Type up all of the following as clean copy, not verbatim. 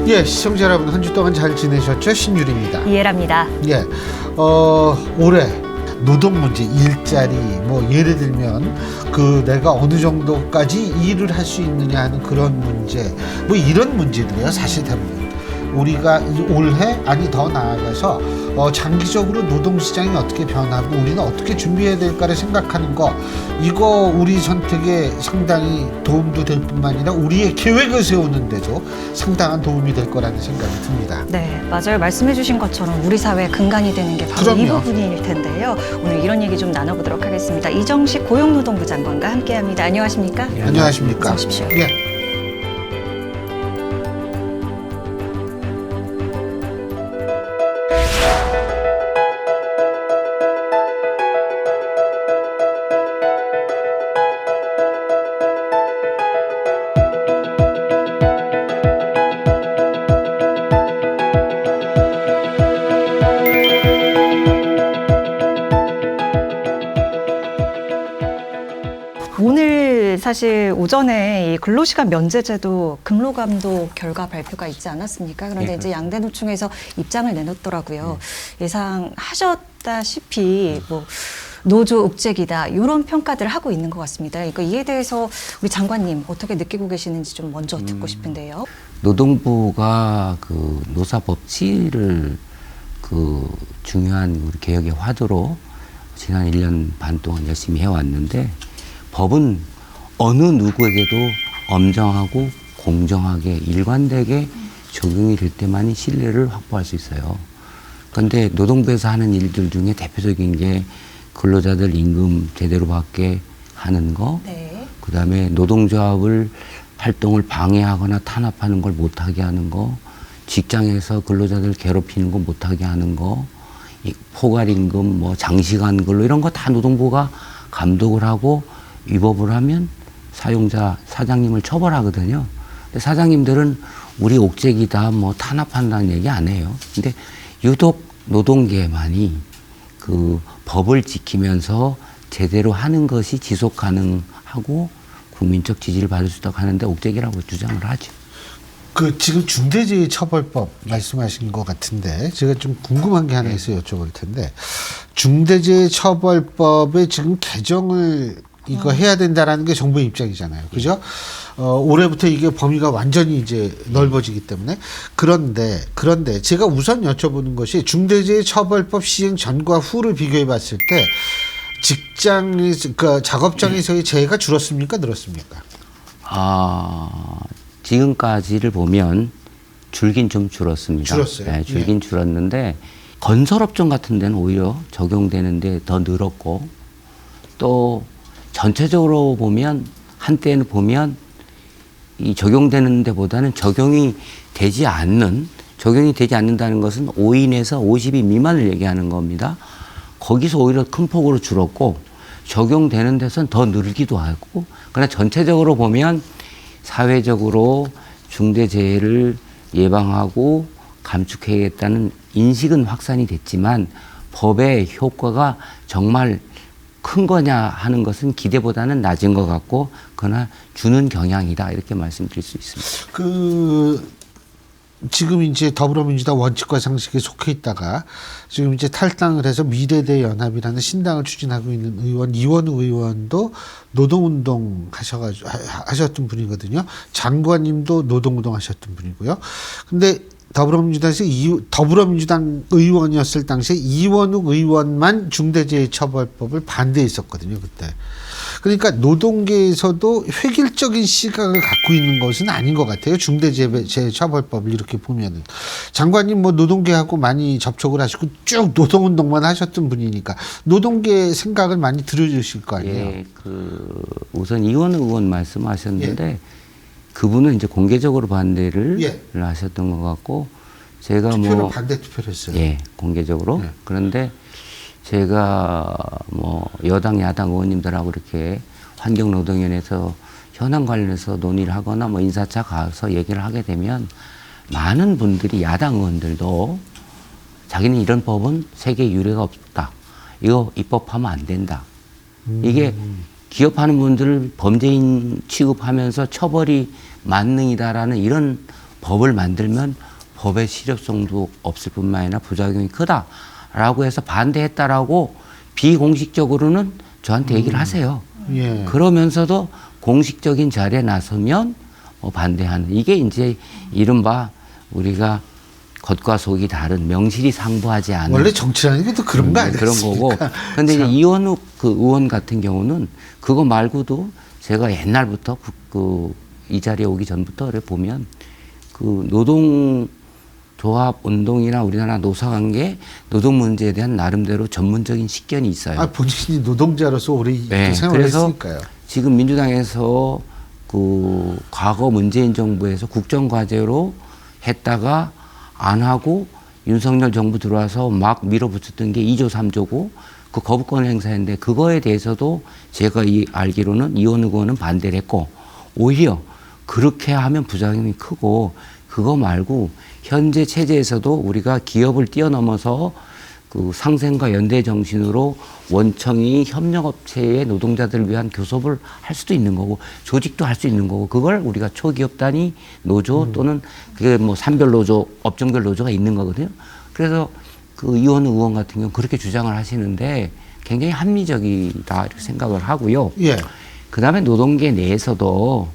예, 시청자 여러분 한 주 동안 잘 지내셨죠? 신유리입니다. 이해랍니다. 예, 올해 노동 문제, 일자리, 뭐 예를 들면 내가 어느 정도까지 일을 할 수 있느냐 하는 그런 문제, 뭐 이런 문제들이요. 사실 대부분 우리가 올해 아니 더 나아가서 장기적으로 노동시장이 어떻게 변하고 우리는 어떻게 준비해야 될까를 생각하는 거, 이거 우리 선택에 상당히 도움도 될 뿐만 아니라 우리의 계획을 세우는 데도 상당한 도움이 될 거라는 생각이 듭니다. 네, 맞아요. 말씀해 주신 것처럼 우리 사회의 근간이 되는 게 바로 이 부분일 텐데요. 오늘 이런 얘기 좀 나눠보도록 하겠습니다. 이정식 고용노동부 장관과 함께합니다. 안녕하십니까? 네, 안녕하십니까? 어서 오십시오. 예. 오늘 사실 오전에 이 근로시간 면제제도 근로감독 결과 발표가 있지 않았습니까? 그런데 네, 이제 양대 노총에서 입장을 내놓더라고요. 예상하셨다시피 뭐 노조 욱책이다 이런 평가들을 하고 있는 것 같습니다. 그러니까 이에 대해서 우리 장관님 어떻게 느끼고 계시는지 좀 먼저 듣고 싶은데요. 노동부가 그 노사 법치를 그 중요한 우리 개혁의 화두로 지난 1년 반 동안 열심히 해왔는데, 법은 어느 누구에게도 엄정하고 공정하게 일관되게 적용이 될 때만이 신뢰를 확보할 수 있어요. 그런데 노동부에서 하는 일들 중에 대표적인 게 근로자들 임금 제대로 받게 하는 거, 네. 그다음에 노동조합을 활동을 방해하거나 탄압하는 걸 못하게 하는 거, 직장에서 근로자들 괴롭히는 거 못하게 하는 거, 포괄임금, 뭐 장시간 근로 이런 거 다 노동부가 감독을 하고 위법을 하면 사용자, 사장님을 처벌하거든요. 근데 사장님들은 우리 옥죄기다, 뭐 탄압한다는 얘기 안 해요. 근데 유독 노동계만이 그 법을 지키면서 제대로 하는 것이 지속 가능하고 국민적 지지를 받을 수 있다고 하는데 옥죄기라고 주장을 하죠. 지금 중대재해처벌법 말씀하신 것 같은데 제가 좀 궁금한 게 하나 있어서 여쭤볼 텐데, 중대재해처벌법의 지금 개정을 이거 해야 된다라는 게 정부의 입장이잖아요. 그죠? 올해부터 이게 범위가 완전히 이제 넓어지기 때문에. 그런데 제가 우선 여쭤보는 것이 중대재해처벌법 시행 전과 후를 비교해 봤을 때 그러니까 작업장에서의 재해가 줄었습니까? 늘었습니까? 지금까지를 보면 줄긴 좀 줄었습니다. 줄었어요. 네, 줄긴 줄었는데 건설업종 같은 데는 오히려 적용되는데 더 늘었고, 또 전체적으로 보면 한때는 보면 이 적용되는 데보다는 적용이 되지 않는다는 것은 5인에서 50인 미만을 얘기하는 겁니다. 거기서 오히려 큰 폭으로 줄었고, 적용되는 데서는 더 늘기도 하고, 그러나 전체적으로 보면 사회적으로 중대재해를 예방하고 감축해야겠다는 인식은 확산이 됐지만 법의 효과가 정말 큰 거냐 하는 것은 기대보다는 낮은 것 같고, 그러나 주는 경향이다 이렇게 말씀드릴 수 있습니다. 지금 이제 더불어민주당 원칙과 상식에 속해 있다가 지금 이제 탈당을 해서 미래대연합이라는 신당을 추진하고 있는 의원 이원우 의원도 노동운동 하셨던 분이거든요. 장관님도 노동운동 하셨던 분이고요. 근데 더불어민주당 의원이었을 당시에 이원욱 의원만 중대재해처벌법을 반대했었거든요, 그때. 그러니까 노동계에서도 획일적인 시각을 갖고 있는 것은 아닌 것 같아요. 중대재해처벌법을 이렇게 보면은. 장관님 뭐 노동계하고 많이 접촉을 하시고 쭉 노동운동만 하셨던 분이니까 노동계 생각을 많이 들어주실 거 아니에요. 예, 우선 이원욱 의원 말씀하셨는데, 예, 그분은 이제 공개적으로 반대를 하셨던 것 같고, 제가 반대 투표를 했어요. 예, 공개적으로. 그런데 제가 여당, 야당 의원님들하고 이렇게 환경노동위원회에서 현안 관련해서 논의를 하거나 인사차 가서 얘기를 하게 되면 많은 분들이, 야당 의원들도 자기는 이런 법은 세계에 유례가 없다. 이거 입법하면 안 된다. 이게 기업하는 분들을 범죄인 취급하면서 처벌이 만능이다라는 이런 법을 만들면 법의 실효성도 없을 뿐만 아니라 부작용이 크다라고 해서 반대했다라고 비공식적으로는 저한테 얘기를 하세요. 예. 그러면서도 공식적인 자리에 나서면 반대하는 이게 이제 이른바 우리가 겉과 속이 다른 명실이 상부하지 않은 원래 정치라는 게 또 그런 거 그런 거고. 아니겠습니까? 그런데 이제 참. 이원욱 그 의원 같은 경우는 그거 말고도 제가 옛날부터 이 자리에 오기 전부터 보면 그 노동조합 운동이나 우리나라 노사관계 노동 문제에 대한 나름대로 전문적인 식견이 있어요. 아, 본인이 노동자로서 오래 네, 생활했으니까요. 지금 민주당에서 그 과거 문재인 정부에서 국정과제로 했다가 안 하고 윤석열 정부 들어와서 막 밀어붙였던 게 2조 3조고 그 거부권 행사했는데 그거에 대해서도 제가 알기로는 이원욱 의원은 반대를 했고 오히려 그렇게 하면 부작용이 크고 그거 말고 현재 체제에서도 우리가 기업을 뛰어넘어서 그 상생과 연대 정신으로 원청이 협력업체의 노동자들을 위한 교섭을 할 수도 있는 거고 조직도 할 수 있는 거고 그걸 우리가 초기업 단위 노조 또는 그게 뭐 산별 노조, 업종별 노조가 있는 거거든요. 그래서 그 이원우 의원 같은 경우는 그렇게 주장을 하시는데 굉장히 합리적이다 이렇게 생각을 하고요. 예. 그다음에 노동계 내에서도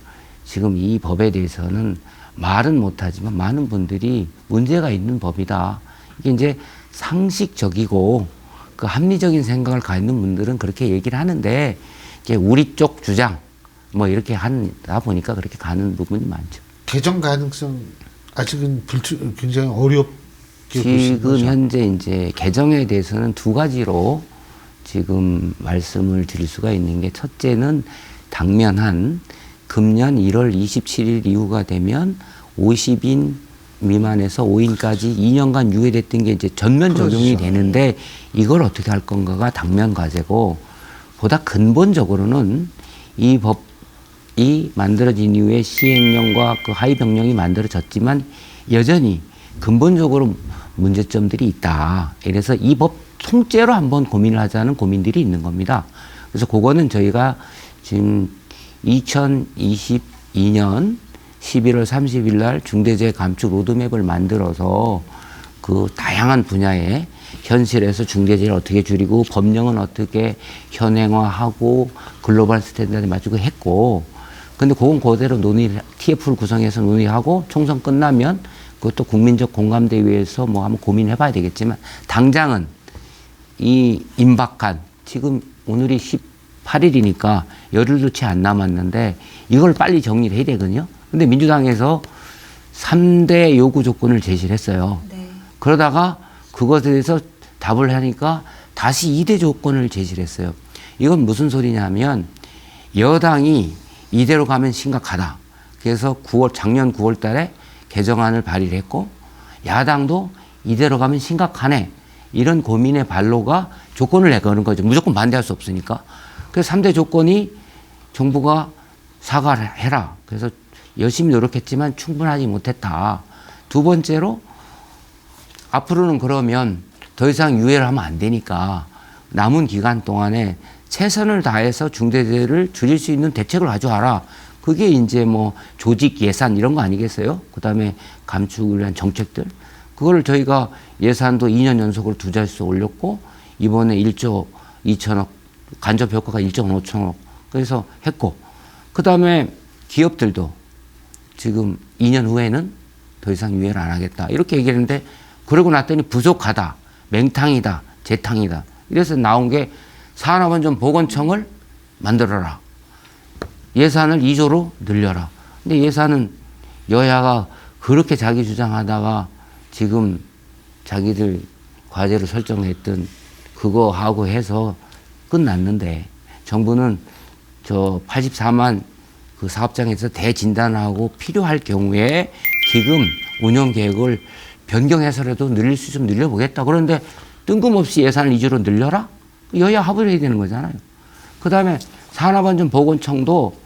지금 이 법에 대해서는 말은 못하지만 많은 분들이 문제가 있는 법이다. 이게 이제 상식적이고 그 합리적인 생각을 갖는 분들은 그렇게 얘기를 하는데 이게 우리 쪽 주장 뭐 이렇게 하다 보니까 그렇게 가는 부분이 많죠. 개정 가능성 아직은 굉장히 어렵게 보시는 지금 거죠? 현재 이제 개정에 대해서는 두 가지로 지금 말씀을 드릴 수가 있는 게 첫째는 당면한 금년 1월 27일 이후가 되면 50인 미만에서 5인까지 2년간 유예됐던 게 이제 전면 적용이 그렇죠. 되는데 이걸 어떻게 할 건가가 당면 과제고 보다 근본적으로는 이 법이 만들어진 이후에 시행령과 그 하위 병령이 만들어졌지만 여전히 근본적으로 문제점들이 있다. 이래서 이 법 통째로 한번 고민을 하자는 고민들이 있는 겁니다. 그래서 그거는 저희가 지금 2022년 11월 30일 날 중대재해 감축 로드맵을 만들어서 그 다양한 분야의 현실에서 중대재해를 어떻게 줄이고 법령은 어떻게 현행화하고 글로벌 스탠다드에 맞추고 했고 근데 그건 그대로 TF를 구성해서 논의하고 총선 끝나면 그것도 국민적 공감대 위에서 뭐 한번 고민해 봐야 되겠지만 당장은 이 임박한 지금 오늘이 18일이니까 열흘도 채 안 남았는데 이걸 빨리 정리를 해야 되거든요. 근데 민주당에서 3대 요구 조건을 제시를 했어요. 네. 그러다가 그것에 대해서 답을 하니까 다시 2대 조건을 제시를 했어요. 이건 무슨 소리냐면 여당이 이대로 가면 심각하다. 그래서 작년 9월 달에 개정안을 발의를 했고 야당도 이대로 가면 심각하네. 이런 고민의 발로가 조건을 내거는 거죠. 무조건 반대할 수 없으니까. 그래서 3대 조건이 정부가 사과를 해라. 그래서 열심히 노력했지만 충분하지 못했다. 두 번째로 앞으로는 그러면 더 이상 유예를 하면 안 되니까 남은 기간 동안에 최선을 다해서 중대재해를 줄일 수 있는 대책을 가져와라. 그게 이제 뭐 조직 예산 이런 거 아니겠어요? 그다음에 감축을 위한 정책들. 그걸 저희가 예산도 2년 연속으로 2자릿수 올렸고 이번에 1조 2천억 간접 효과가 1.5천억 그래서 했고 그다음에 기업들도 지금 2년 후에는 더 이상 유예를 안 하겠다. 이렇게 얘기했는데 그러고 났더니 부족하다. 맹탕이다. 재탕이다. 이래서 나온 게 산업안전보건청을 만들어라. 예산을 2조로 늘려라. 근데 예산은 여야가 그렇게 자기 주장하다가 지금 자기들 과제로 설정했던 그거 하고 해서 끝났는데 정부는 저 84만 그 사업장에서 대진단하고 필요할 경우에 기금 운영 계획을 변경해서라도 늘릴 수 좀 늘려보겠다. 그런데 뜬금없이 예산을 2조로 늘려라? 여야 합의를 해야 되는 거잖아요. 그 다음에 산업안전보건청도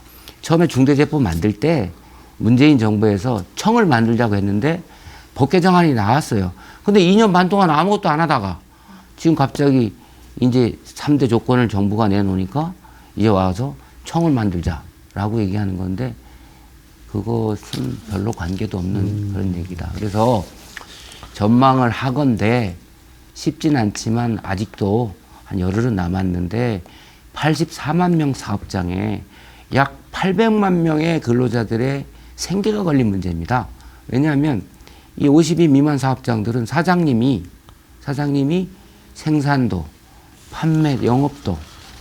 처음에 중대재해법 만들 때 문재인 정부에서 청을 만들자고 했는데 법 개정안이 나왔어요. 근데 2년 반 동안 아무것도 안 하다가 지금 갑자기 이제 3대 조건을 정부가 내놓으니까 이제 와서 청을 만들자라고 얘기하는 건데 그것은 별로 관계도 없는 그런 얘기다. 그래서 전망을 하건대 쉽진 않지만 아직도 한 열흘은 남았는데 84만 명 사업장에 약 800만 명의 근로자들의 생계가 걸린 문제입니다. 왜냐하면 이 50인 미만 사업장들은 사장님이 생산도, 판매, 영업도,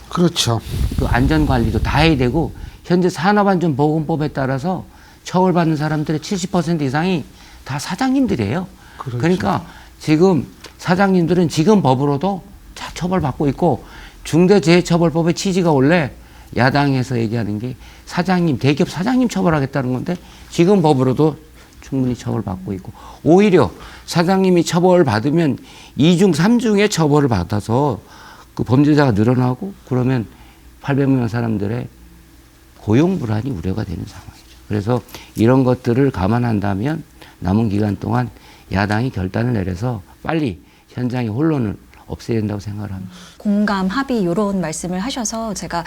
그렇죠. 그 안전관리도 다 해야 되고 현재 산업안전보건법에 따라서 처벌받는 사람들의 70% 이상이 다 사장님들이에요. 그렇죠. 그러니까 지금 사장님들은 지금 법으로도 다 처벌받고 있고 중대재해처벌법의 취지가 원래 야당에서 얘기하는 게 사장님, 대기업 사장님 처벌하겠다는 건데 지금 법으로도 충분히 처벌받고 있고 오히려 사장님이 처벌받으면 2중, 3중의 처벌을 받아서 그 범죄자가 늘어나고 그러면 800명 사람들의 고용 불안이 우려가 되는 상황이죠. 그래서 이런 것들을 감안한다면 남은 기간 동안 야당이 결단을 내려서 빨리 현장의 혼란을 없애야 된다고 생각을 합니다. 공감, 합의 이런 말씀을 하셔서 제가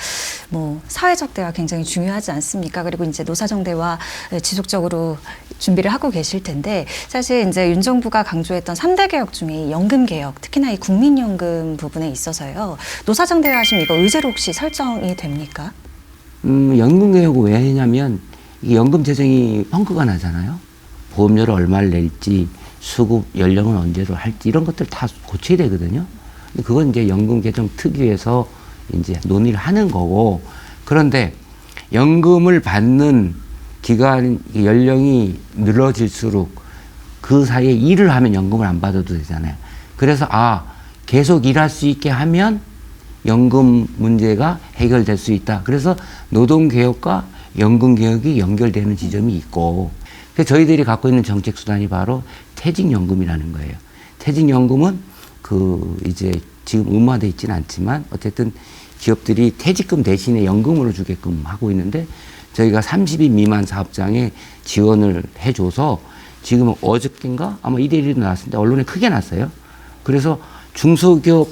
뭐 사회적 대화 굉장히 중요하지 않습니까? 그리고 이제 노사정 대화 지속적으로 준비를 하고 계실 텐데 사실 이제 윤 정부가 강조했던 3대 개혁 중에 이 연금 개혁, 특히나 이 국민연금 부분에 있어서요. 노사정 대화 하시면 이거 의제로 혹시 설정이 됩니까? 연금 개혁을 왜 했냐면 이게 연금 재정이 펑크가 나잖아요. 보험료를 얼마를 낼지, 수급 연령은 언제로 할지 이런 것들 다 고쳐야 되거든요. 그건 이제 연금 개정 특위에서 이제 논의를 하는 거고 그런데 연금을 받는 기간 연령이 늘어질수록 그 사이에 일을 하면 연금을 안 받아도 되잖아요. 그래서 계속 일할 수 있게 하면 연금 문제가 해결될 수 있다. 그래서 노동개혁과 연금개혁이 연결되는 지점이 있고 그래서 저희들이 갖고 있는 정책 수단이 바로 퇴직연금이라는 거예요. 퇴직연금은 이제 지금 의무화되어 있지는 않지만 어쨌든 기업들이 퇴직금 대신에 연금으로 주게끔 하고 있는데 저희가 30인 미만 사업장에 지원을 해줘서 지금 어저께인가 아마 이대리도 나왔는데 언론에 크게 났어요. 그래서 중소기업이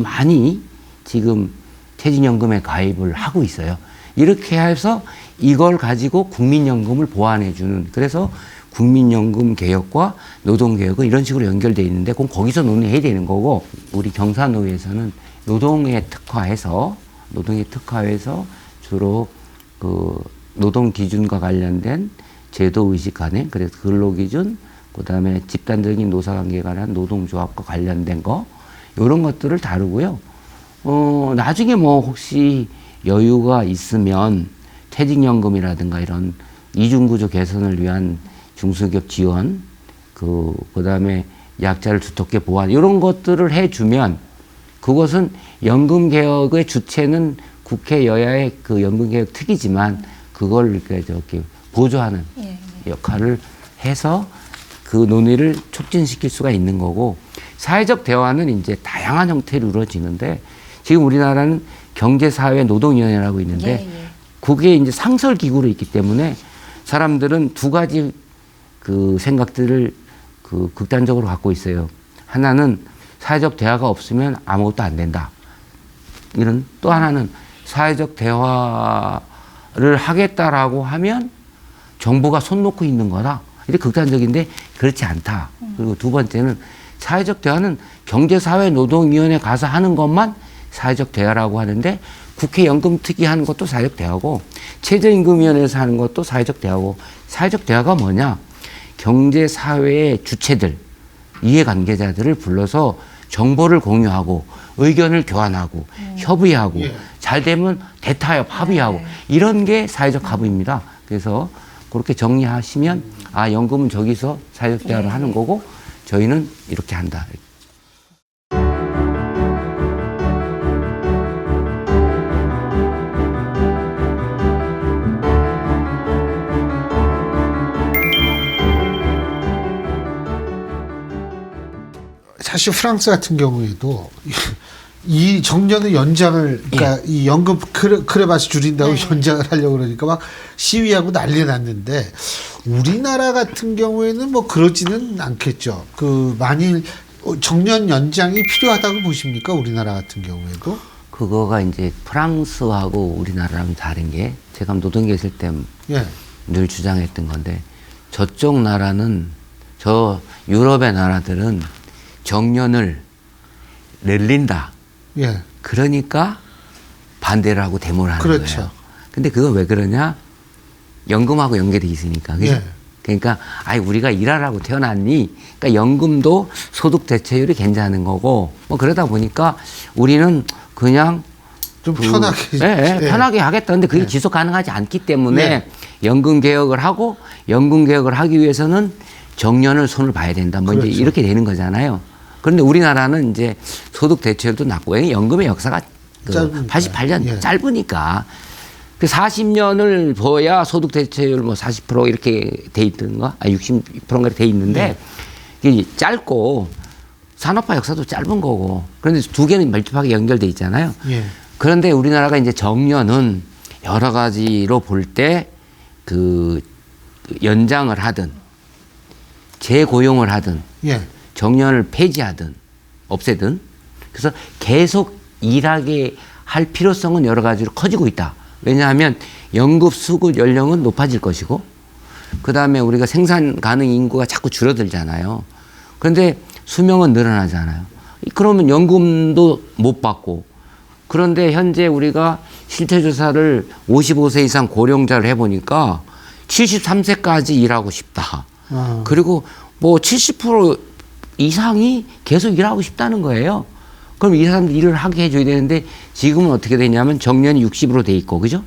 많이 지금 퇴직연금에 가입을 하고 있어요. 이렇게 해서 이걸 가지고 국민연금을 보완해주는 그래서 국민연금 개혁과 노동개혁은 이런 식으로 연결되어 있는데 그건 거기서 논의해야 되는 거고 우리 경사노위에서는 노동에 특화해서 주로 그 노동기준과 관련된 제도의식 관행 그래서 근로기준 그다음에 집단적인 노사관계에 관한 노동조합과 관련된 거 이런 것들을 다루고요. 나중에 뭐 혹시 여유가 있으면 퇴직연금이라든가 이런 이중구조 개선을 위한 중소기업 지원, 그다음에 약자를 두텁게 보완 이런 것들을 해주면 그것은 연금개혁의 주체는 국회 여야의 그 연금개혁 특위지만 그걸 이렇게 보조하는 역할을 해서 그 논의를 촉진시킬 수가 있는 거고 사회적 대화는 이제 다양한 형태로 이루어지는데 지금 우리나라는 경제사회노동위원회라고 있는데 그게 이제 상설기구로 있기 때문에 사람들은 두 가지 그 생각들을 극단적으로 갖고 있어요. 하나는 사회적 대화가 없으면 아무것도 안 된다. 또 하나는 사회적 대화를 하겠다라고 하면 정부가 손 놓고 있는 거다. 이게 극단적인데 그렇지 않다. 그리고 두 번째는 사회적 대화는 경제사회노동위원회 가서 하는 것만 사회적 대화라고 하는데 국회 연금특위 하는 것도 사회적 대화고 최저임금위원회에서 하는 것도 사회적 대화고 사회적 대화가 뭐냐? 경제사회의 주체들, 이해관계자들을 불러서 정보를 공유하고 의견을 교환하고 협의하고 잘 되면 대타협, 합의하고 이런 게 사회적 합의입니다. 그래서 그렇게 정리하시면 연금은 저기서 사회적 대화를 하는 거고 저희는 이렇게 한다. 사실 프랑스 같은 경우에도 이 정년의 연장을 그러니까 이 연금 크레바스 줄인다고 연장을 하려고 그러니까 막 시위하고 난리 났는데 우리나라 같은 경우에는 뭐 그러지는 않겠죠. 만일 정년 연장이 필요하다고 보십니까? 우리나라 같은 경우에도? 그거가 이제 프랑스하고 우리나라랑 다른 게 제가 노동계 있을 때 늘 예. 주장했던 건데 저쪽 나라는 저 유럽의 나라들은 정년을 늘린다. 예. 그러니까 반대를 하고 데모를 하는 그렇죠. 거예요. 근데 그건 왜 그러냐? 연금하고 연계돼 있으니까. 그죠? 예. 그러니까 아이 우리가 일하라고 태어났니? 그러니까 연금도 소득 대체율이 괜찮은 거고 뭐 그러다 보니까 우리는 그냥 좀 편하게. 예, 예, 편하게 하겠다. 근데 그게 예. 지속 가능하지 않기 때문에 예. 연금 개혁을 하고 연금 개혁을 하기 위해서는 정년을 손을 봐야 된다. 뭐 그렇죠. 이제 이렇게 되는 거잖아요. 그런데 우리나라는 이제 소득 대체율도 낮고 왜냐면 연금의 역사가 그 짧으니까. 88년 예. 짧으니까 그 40년을 보야 소득 대체율 뭐 40% 이렇게 돼 있던가, 60%인가 돼 있는데 이게 짧고 산업화 역사도 짧은 거고 그런데 두 개는 밀접하게 연결돼 있잖아요. 예. 그런데 우리나라가 이제 정년은 여러 가지로 볼 때 그 연장을 하든 재고용을 하든 예. 정년을 폐지하든 없애든 그래서 계속 일하게 할 필요성은 여러 가지로 커지고 있다. 왜냐하면 연금 수급 연령은 높아질 것이고 그다음에 우리가 생산 가능 인구가 자꾸 줄어들잖아요. 그런데 수명은 늘어나잖아요. 그러면 연금도 못 받고 그런데 현재 우리가 실태조사를 55세 이상 고령자를 해보니까 73세까지 일하고 싶다. 그리고 뭐 70% 이상이 계속 일하고 싶다는 거예요. 그럼 이 사람들 일을 하게 해줘야 되는데 지금은 어떻게 되냐면 정년이 60으로 돼 있고 그죠?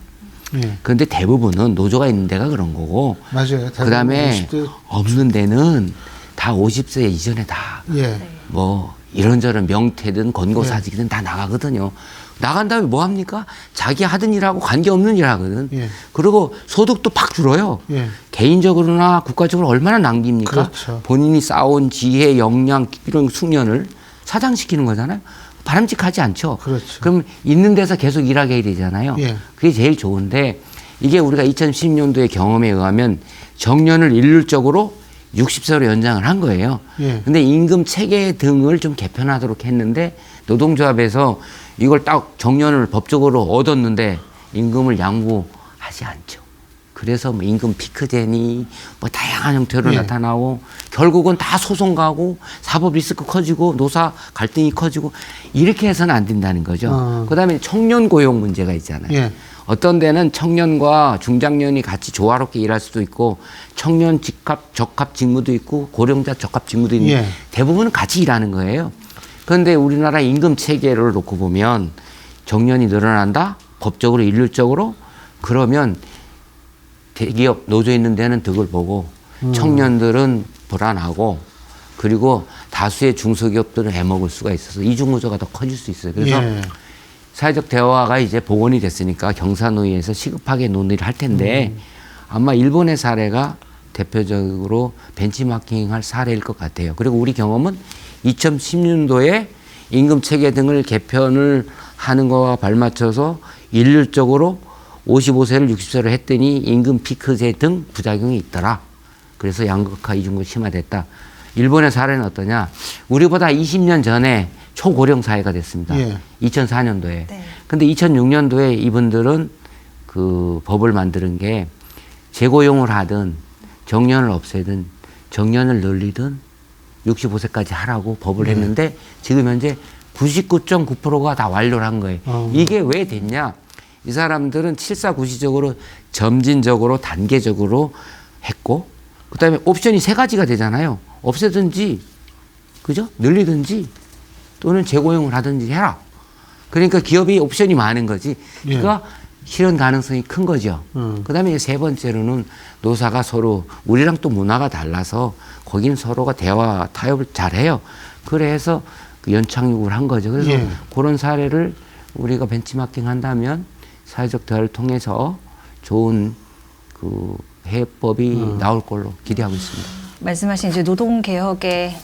예. 그런데 대부분은 노조가 있는 데가 그런 거고 맞아요. 그다음에 50대. 없는 데는 다 50세 이전에 다 예. 뭐 이런저런 명퇴든 권고사직이든 다 나가거든요. 나간 다음에 뭐 합니까? 자기 하던 일하고 관계없는 일 하거든. 예. 그리고 소득도 팍 줄어요. 예. 개인적으로나 국가적으로 얼마나 낭비입니까? 그렇죠. 본인이 쌓아온 지혜, 역량, 이런 숙련을 사장시키는 거잖아요. 바람직하지 않죠. 그렇죠. 그럼 있는 데서 계속 일하게 해야 되잖아요. 예. 그게 제일 좋은데 이게 우리가 2010년도의 경험에 의하면 정년을 일률적으로 60세로 연장을 한 거예요. 예. 근데 임금 체계 등을 좀 개편하도록 했는데 노동조합에서 이걸 딱 정년을 법적으로 얻었는데 임금을 양보하지 않죠. 그래서 뭐 임금 피크제니 뭐 다양한 형태로 예. 나타나고 결국은 다 소송 가고 사법 리스크 커지고 노사 갈등이 커지고 이렇게 해서는 안 된다는 거죠. 그다음에 청년 고용 문제가 있잖아요. 예. 어떤 데는 청년과 중장년이 같이 조화롭게 일할 수도 있고 청년 적합 직무도 있고 고령자 적합 직무도 있는데 예. 대부분은 같이 일하는 거예요. 그런데 우리나라 임금 체계를 놓고 보면 정년이 늘어난다 법적으로 일률적으로 그러면 대기업 노조 있는 데는 득을 보고 청년들은 불안하고 그리고 다수의 중소기업들은 해먹을 수가 있어서 이중구조가 더 커질 수 있어요. 그래서 예. 사회적 대화가 이제 복원이 됐으니까 경사노위에서 시급하게 논의를 할 텐데 아마 일본의 사례가 대표적으로 벤치마킹할 사례일 것 같아요. 그리고 우리 경험은 2010년도에 임금 체계 등을 개편을 하는 거와 발맞춰서 일률적으로 55세를 60세로 했더니 임금 피크제 등 부작용이 있더라. 그래서 양극화 이중구 심화됐다. 일본의 사례는 어떠냐? 우리보다 20년 전에 초고령 사회가 됐습니다. 예. 2004년도에. 네. 근데 2006년도에 이분들은 그 법을 만드는 게 재고용을 하든 정년을 없애든 정년을 늘리든 65세까지 하라고 법을 했는데 지금 현재 99.9%가 다 완료를 한 거예요. 이게 왜 됐냐? 이 사람들은 74구시적으로 점진적으로 단계적으로 했고 그다음에 옵션이 세 가지가 되잖아요. 없애든지 그죠? 늘리든지 또는 재고용을 하든지 해라. 그러니까 기업이 옵션이 많은 거지. 그러니까 실현 가능성이 큰 거죠. 그다음에 세 번째로는 노사가 서로 우리랑 또 문화가 달라서 거기는 서로가 대화 타협을 잘해요. 그래서 그 연착 요구를 한 거죠. 그래서 예. 그런 사례를 우리가 벤치마킹 한다면 사회적 대화를 통해서 좋은 그 해법이 나올 걸로 기대하고 있습니다. 말씀하신 이제 노동 개혁의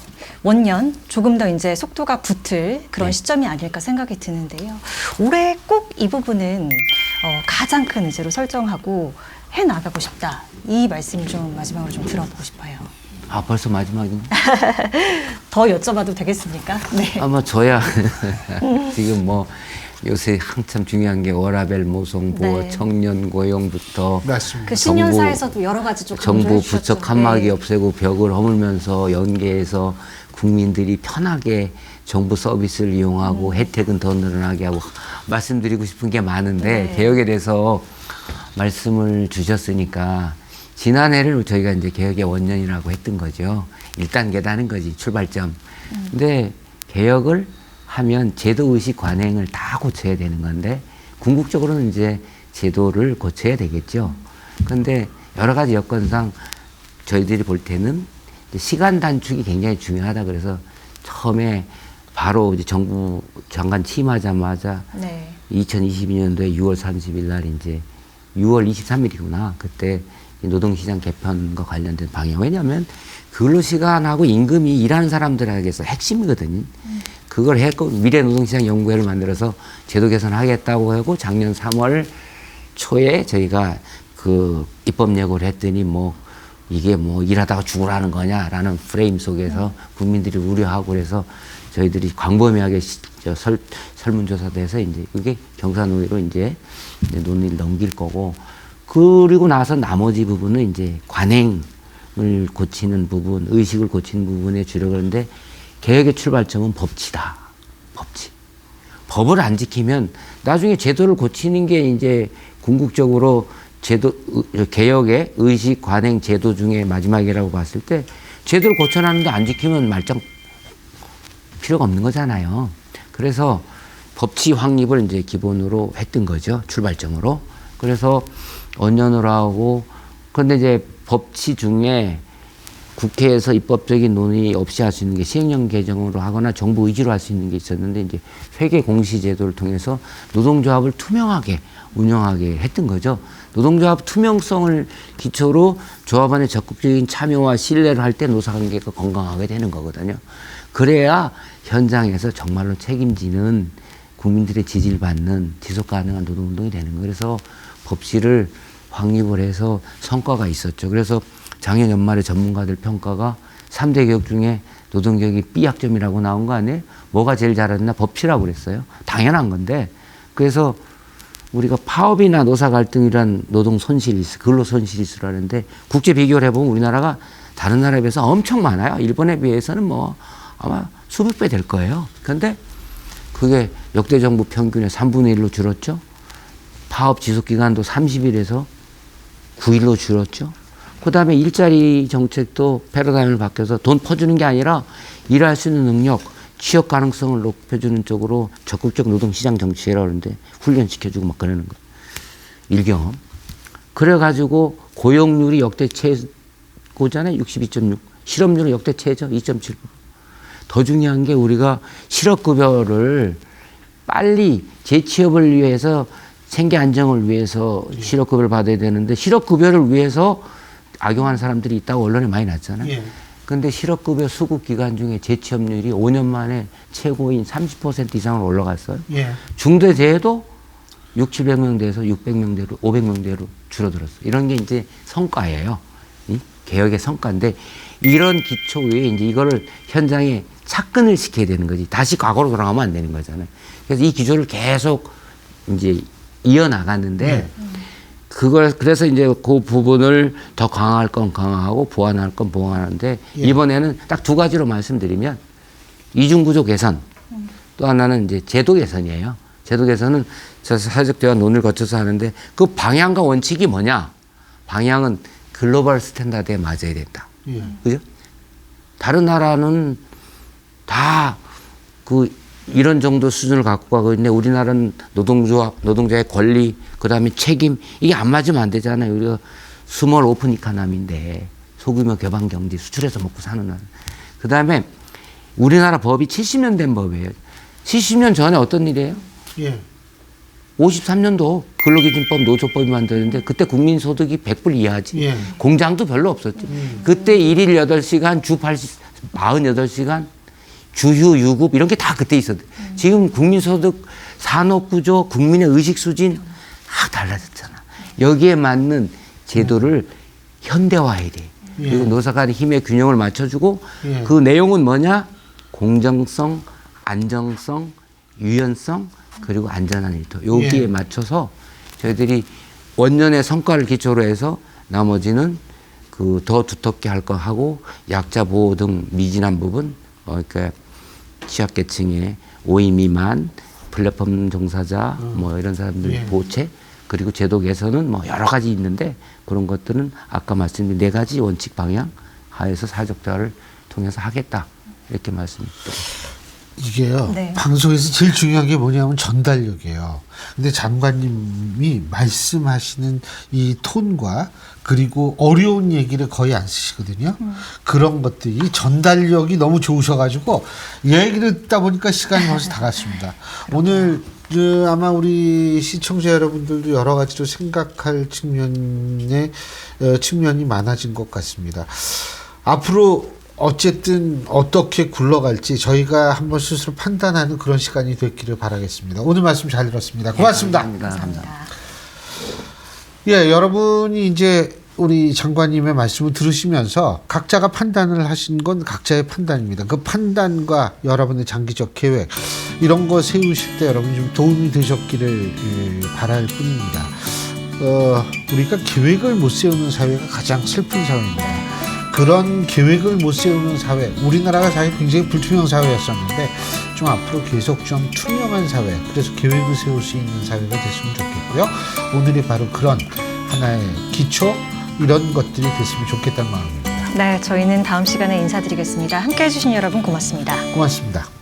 원년 조금 더 이제 속도가 붙을 그런 네. 시점이 아닐까 생각이 드는데요. 올해 꼭 이 부분은 가장 큰 의제로 설정하고 해 나가고 싶다. 이 말씀 좀 마지막으로 좀 들어보고 싶어요. 아 벌써 마지막이네. 더 여쭤봐도 되겠습니까? 네. 아마 저야 지금 뭐 요새 한참 중요한 게 워라밸 모성 보호, 네. 청년 고용부터 맞습니다. 그 신년사에서도 여러 가지 좀 정부 강조해 부처 주셨죠. 칸막이 네. 없애고 벽을 허물면서 연계해서 국민들이 편하게 정부 서비스를 이용하고 혜택은 더 늘어나게 하고 말씀드리고 싶은 게 많은데 네. 개혁에 대해서 말씀을 주셨으니까 지난해를 저희가 이제 개혁의 원년이라고 했던 거죠. 1단계다 하는 거지, 출발점. 근데 개혁을 하면 제도의식 관행을 다 고쳐야 되는 건데 궁극적으로는 이제 제도를 고쳐야 되겠죠. 근데 여러 가지 여건상 저희들이 볼 때는 이제 시간 단축이 굉장히 중요하다 그래서 처음에 바로 이제 정부 장관 취임하자마자 네. 2022년도에 6월 30일 날 이제 6월 23일이구나. 그때 노동시장 개편과 관련된 방향. 왜냐하면 근로시간하고 임금이 일하는 사람들에게서 핵심이거든요. 그걸 했고 미래노동시장 연구회를 만들어서 제도 개선하겠다고 하고 작년 3월 초에 저희가 그 입법 예고를 했더니 뭐 이게 뭐 일하다가 죽으라는 거냐라는 프레임 속에서 국민들이 우려하고 그래서 저희들이 광범위하게 설문조사도 해서 이제 그게 경사노위로 이제 논의를 넘길 거고 그리고 나서 나머지 부분은 이제 관행을 고치는 부분, 의식을 고치는 부분에 주력을 하는데 개혁의 출발점은 법치다. 법치. 법을 안 지키면 나중에 제도를 고치는 게 이제 궁극적으로 제도, 개혁의 의식, 관행, 제도 중에 마지막이라고 봤을 때 제도를 고쳐놨는데 안 지키면 말짱 필요가 없는 거잖아요. 그래서 법치 확립을 이제 기본으로 했던 거죠. 출발점으로. 그래서 원년으로 하고 그런데 이제 법치 중에 국회에서 입법적인 논의 없이 할 수 있는 게 시행령 개정으로 하거나 정부 의지로 할 수 있는 게 있었는데 이제 회계 공시 제도를 통해서 노동조합을 투명하게 운영하게 했던 거죠. 노동조합 투명성을 기초로 조합 안에 적극적인 참여와 신뢰를 할 때 노사관계가 건강하게 되는 거거든요. 그래야 현장에서 정말로 책임지는 국민들의 지지를 받는 지속 가능한 노동운동이 되는 거예요. 그래서 법치를 확립을 해서 성과가 있었죠. 그래서 작년 연말에 전문가들 평가가 3대 개혁 중에 노동개혁이 B약점이라고 나온 거 아니에요? 뭐가 제일 잘했나? 법치라고 그랬어요. 당연한 건데. 그래서 우리가 파업이나 노사 갈등이란 노동 손실이 있어, 근로 손실이 있으라는데 국제 비교를 해보면 우리나라가 다른 나라에 비해서 엄청 많아요. 일본에 비해서는 뭐 아마 수백 배 될 거예요. 그런데 그게 역대 정부 평균의 3분의 1로 줄었죠. 파업 지속 기간도 30일에서 9일로 줄었죠. 그 다음에 일자리 정책도 패러다임을 바뀌어서 돈 퍼주는 게 아니라 일할 수 있는 능력, 취업 가능성을 높여주는 쪽으로 적극적 노동시장 정치라고 하는데 훈련시켜주고 막 그러는 거예요. 일경험. 그래가지고 고용률이 역대 최고잖아요. 62.6. 실업률은 역대 최저 2.7%. 더 중요한 게 우리가 실업급여를 빨리 재취업을 위해서 생계 안정을 위해서 실업급여를 받아야 되는데 실업급여를 위해서 악용하는 사람들이 있다고 언론에 많이 났잖아요. 그런데 실업급여 수급 기간 중에 재취업률이 5년 만에 최고인 30% 이상으로 올라갔어요. 중대재해도 600~700명대에서 600명대로 500명대로 줄어들었어요. 이런 게 이제 성과예요. 이 개혁의 성과인데 이런 기초 위에 이제 이거를 현장에 착근을 시켜야 되는 거지. 다시 과거로 돌아가면 안 되는 거잖아요. 그래서 이 기조를 계속 이제 이어나갔는데 그래서 이제 그 부분을 더 강화할 건 강화하고 보완할 건 보완하는데 이번에는 딱 두 가지로 말씀드리면 이중구조 개선 또 하나는 이제 제도 개선이에요. 제도 개선은 저 사회적 대화 논의를 거쳐서 하는데 그 방향과 원칙이 뭐냐? 방향은 글로벌 스탠다드에 맞아야 된다. 그죠? 다른 나라는 다 이런 정도 수준을 갖고 가고 있는데 우리나라는 노동자의 권리, 그 다음에 책임, 이게 안 맞으면 안 되잖아요. 우리가 스몰 오픈 이카노미인데 소규모 개방 경제 수출해서 먹고 사는 나라. 그 다음에 우리나라 법이 70년 된 법이에요. 70년 전에 어떤 일이에요? 53년도 근로기준법, 노조법이 만들었는데 그때 국민소득이 100불 이하지. 공장도 별로 없었지. 그때 일일 8시간, 주 48시간, 주휴, 유급 이런 게 다 그때 있었대. 지금 국민소득, 산업구조, 국민의 의식 수준 다 달라졌잖아. 여기에 맞는 제도를 현대화해야 돼. 그리고 노사 간의 힘의 균형을 맞춰주고 그 내용은 뭐냐? 공정성, 안정성, 유연성, 그리고 안전한 일터 여기에 예. 맞춰서 저희들이 원년의 성과를 기초로 해서 나머지는 그 더 두텁게 할 거 하고 약자 보호 등 미진한 부분 그러니까 취약계층의 5인 미만 플랫폼 종사자 뭐 이런 사람들 예. 보채 그리고 제도 개선은 뭐 여러 가지 있는데 그런 것들은 아까 말씀드린 4가지 원칙 방향 하에서 사회적 대화를 통해서 하겠다 이렇게 말씀드렸습니다. 이게요. 네. 방송에서 제일 중요한 게 뭐냐면 전달력이에요. 근데 장관님이 말씀하시는 이 톤과 그리고 어려운 얘기를 거의 안 쓰시거든요. 그런 것들이 전달력이 너무 좋으셔가지고 얘기를 듣다 보니까 시간이 벌써 다 갔습니다. 오늘 아마 우리 시청자 여러분들도 여러 가지로 생각할 측면이 많아진 것 같습니다. 앞으로 어쨌든 어떻게 굴러갈지 저희가 한번 스스로 판단하는 그런 시간이 됐기를 바라겠습니다. 오늘 말씀 잘 들었습니다. 고맙습니다. 네, 감사합니다. 예, 여러분이 이제 우리 장관님의 말씀을 들으시면서 각자가 판단을 하신 건 각자의 판단입니다. 그 판단과 여러분의 장기적 계획 이런 거 세우실 때 여러분 좀 도움이 되셨기를 바랄 뿐입니다. 우리가 계획을 못 세우는 사회가 가장 슬픈 사회입니다. 그런 계획을 못 세우는 사회, 우리나라가 사실 굉장히 불투명 사회였었는데 좀 앞으로 계속 좀 투명한 사회, 그래서 계획을 세울 수 있는 사회가 됐으면 좋겠고요. 오늘이 바로 그런 하나의 기초, 이런 것들이 됐으면 좋겠다는 마음입니다. 네, 저희는 다음 시간에 인사드리겠습니다. 함께해 주신 여러분 고맙습니다. 고맙습니다.